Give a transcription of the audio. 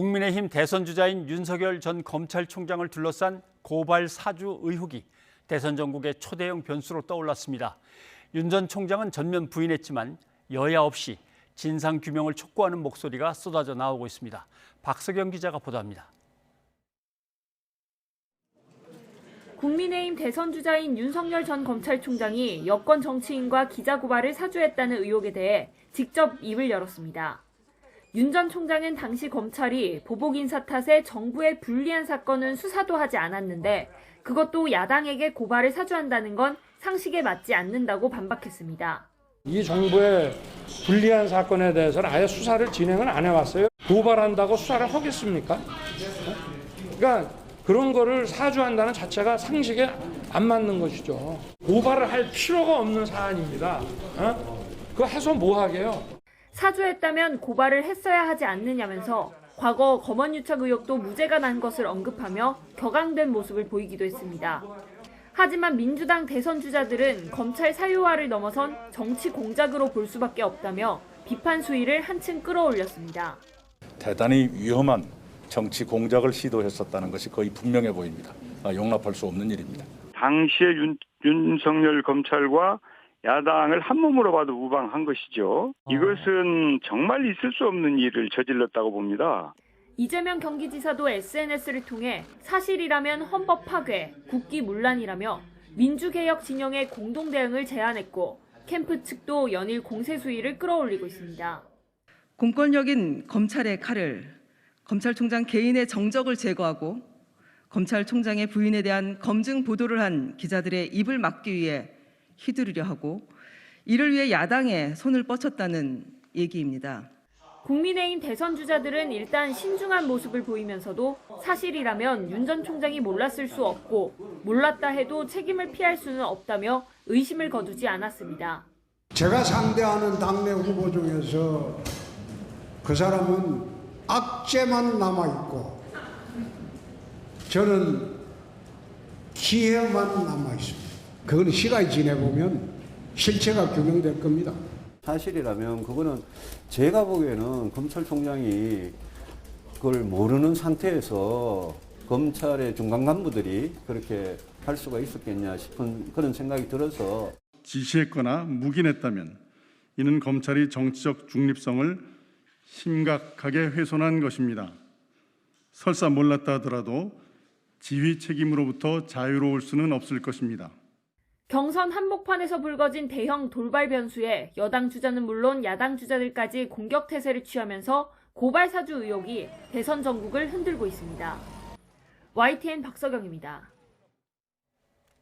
국민의힘 대선 주자인 윤석열 전 검찰총장을 둘러싼 고발 사주 의혹이 대선 전국의 초대형 변수로 떠올랐습니다. 윤 전 총장은 전면 부인했지만 여야 없이 진상규명을 촉구하는 목소리가 쏟아져 나오고 있습니다. 박석영 기자가 보도합니다. 국민의힘 대선 주자인 윤석열 전 검찰총장이 여권 정치인과 기자 고발을 사주했다는 의혹에 대해 직접 입을 열었습니다. 윤 전 총장은 당시 검찰이 보복 인사 탓에 정부에 불리한 사건은 수사도 하지 않았는데 그것도 야당에게 고발을 사주한다는 건 상식에 맞지 않는다고 반박했습니다. 이 정부의 불리한 사건에 대해서는 아예 수사를 진행을 안 해왔어요. 고발한다고 수사를 하겠습니까? 그러니까 그런 거를 사주한다는 자체가 상식에 안 맞는 것이죠. 고발을 할 필요가 없는 사안입니다. 그거 해서 뭐 하게요? 사주했다면 고발을 했어야 하지 않느냐면서 과거 검언유착 의혹도 무죄가 난 것을 언급하며 격앙된 모습을 보이기도 했습니다. 하지만 민주당 대선 주자들은 검찰 사유화를 넘어선 정치 공작으로 볼 수밖에 없다며 비판 수위를 한층 끌어올렸습니다. 대단히 위험한 정치 공작을 시도했었다는 것이 거의 분명해 보입니다. 용납할 수 없는 일입니다. 당시에 윤석열 검찰과 야당을 한 몸으로 봐도 무방한 것이죠. 이것은 정말 있을 수 없는 일을 저질렀다고 봅니다. 이재명 경기지사도 SNS를 통해 사실이라면 헌법 파괴, 국기 문란이라며 민주개혁 진영의 공동대응을 제안했고 캠프 측도 연일 공세 수위를 끌어올리고 있습니다. 공권력인 검찰의 칼을 검찰총장 개인의 정적을 제거하고 검찰총장의 부인에 대한 검증 보도를 한 기자들의 입을 막기 위해 휘두르려 하고 이를 위해 야당에 손을 뻗쳤다는 얘기입니다. 국민의힘 대선 주자들은 일단 신중한 모습을 보이면서도 사실이라면 윤 전 총장이 몰랐을 수 없고 몰랐다 해도 책임을 피할 수는 없다며 의심을 거두지 않았습니다. 제가 상대하는 당내 후보 중에서 그 사람은 악재만 남아있고 저는 기회만 남아있습니다. 그건 시간이 지내보면 실체가 규명될 겁니다. 사실이라면 그거는 제가 보기에는 검찰총장이 그걸 모르는 상태에서 검찰의 중간 간부들이 그렇게 할 수가 있었겠냐 싶은 그런 생각이 들어서 지시했거나 묵인했다면 이는 검찰이 정치적 중립성을 심각하게 훼손한 것입니다. 설사 몰랐다 하더라도 지휘 책임으로부터 자유로울 수는 없을 것입니다. 경선 한복판에서 불거진 대형 돌발 변수에 여당 주자는 물론 야당 주자들까지 공격 태세를 취하면서 고발 사주 의혹이 대선 전국을 흔들고 있습니다. YTN 박석영입니다.